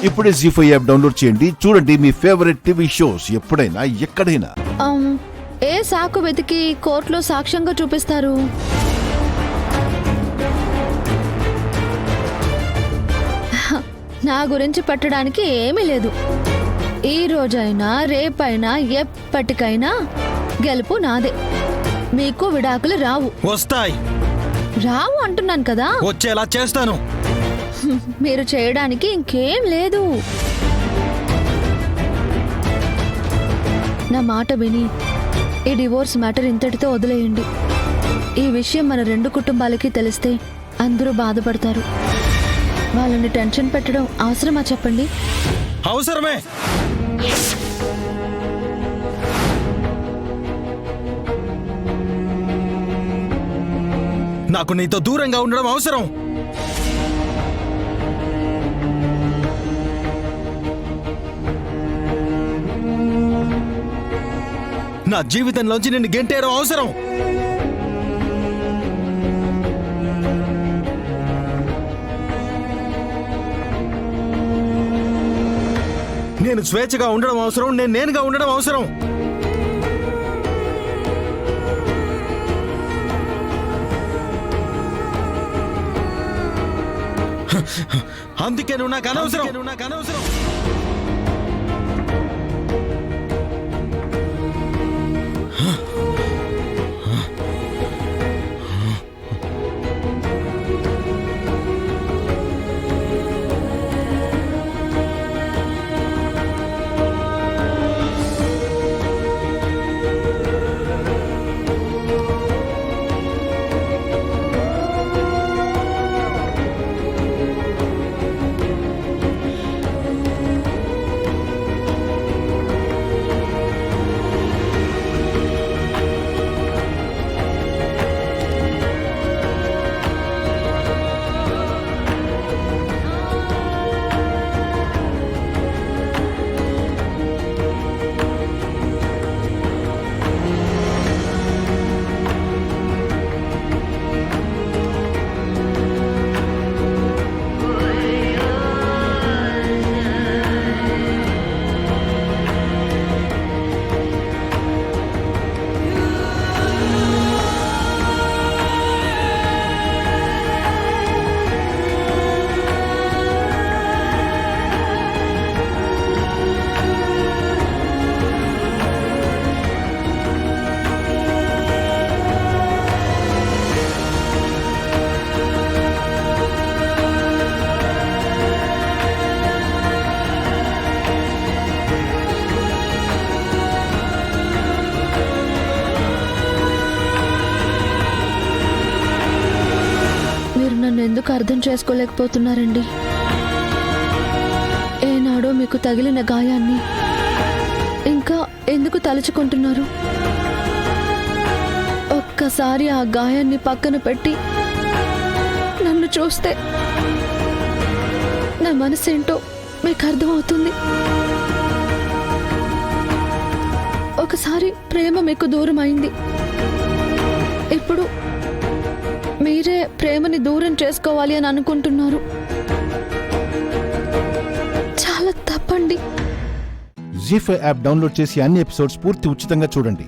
ఇప్పుడే జీ5 app download చేయండి. చూడండి మీ ఫేవరెట్ టీవీ షోస్ ఎప్పుడైనా ఎక్కడైనా. ఏ సాకు వెతికి కోర్టులో సాక్ష్యంగా చూపిస్తారు? నా గురించి పెట్టడానికి ఏమీ లేదు. ఈ రోజైనా రేపైనా ఎప్పటికైనా గెలుపు నాదే. మీకు విడాకులు రావు. వస్తాయి. రావు అంటున్నాను కదా. వచ్చేలా చేస్తాను. మీరు చేయడానికి ఇంకేం లేదు. నా మాట విని ఈ డివోర్స్ మ్యాటర్ ఇంతటితో వదిలేయండి. ఈ విషయం మన రెండు కుటుంబాలకి తెలిస్తే అందరూ బాధపడతారు. వాళ్ళని టెన్షన్ పెట్టడం అవసరమా చెప్పండి? అవసరమే. నాకు నీతో దూరంగా ఉండడం అవసరం. నా జీవితంలోంచి నిన్ను గెంటేయడం అవసరం. నేను స్వేచ్ఛగా ఉండడం అవసరం. నేనుగా ఉండడం అవసరం. అందుకే నువ్వు నాకు అనవసరం. ఎందుకు అర్థం చేసుకోలేకపోతున్నారండి? ఏనాడో మీకు తగిలిన గాయాన్ని ఇంకా ఎందుకు తలుచుకుంటున్నారు? ఒక్కసారి ఆ గాయాన్ని పక్కన పెట్టి నన్ను చూస్తే నా మనసేంటో మీకు అర్థమవుతుంది. ఒకసారి ప్రేమ మీకు దూరం అయింది. ఇప్పుడు మీరే ప్రేమని దూరం చేసుకోవాలి అని అనుకుంటున్నారు. చాలా తప్పండి. జీ5 యాప్ డౌన్లోడ్ చేసి అన్ని ఎపిసోడ్స్ పూర్తి ఉచితంగా చూడండి.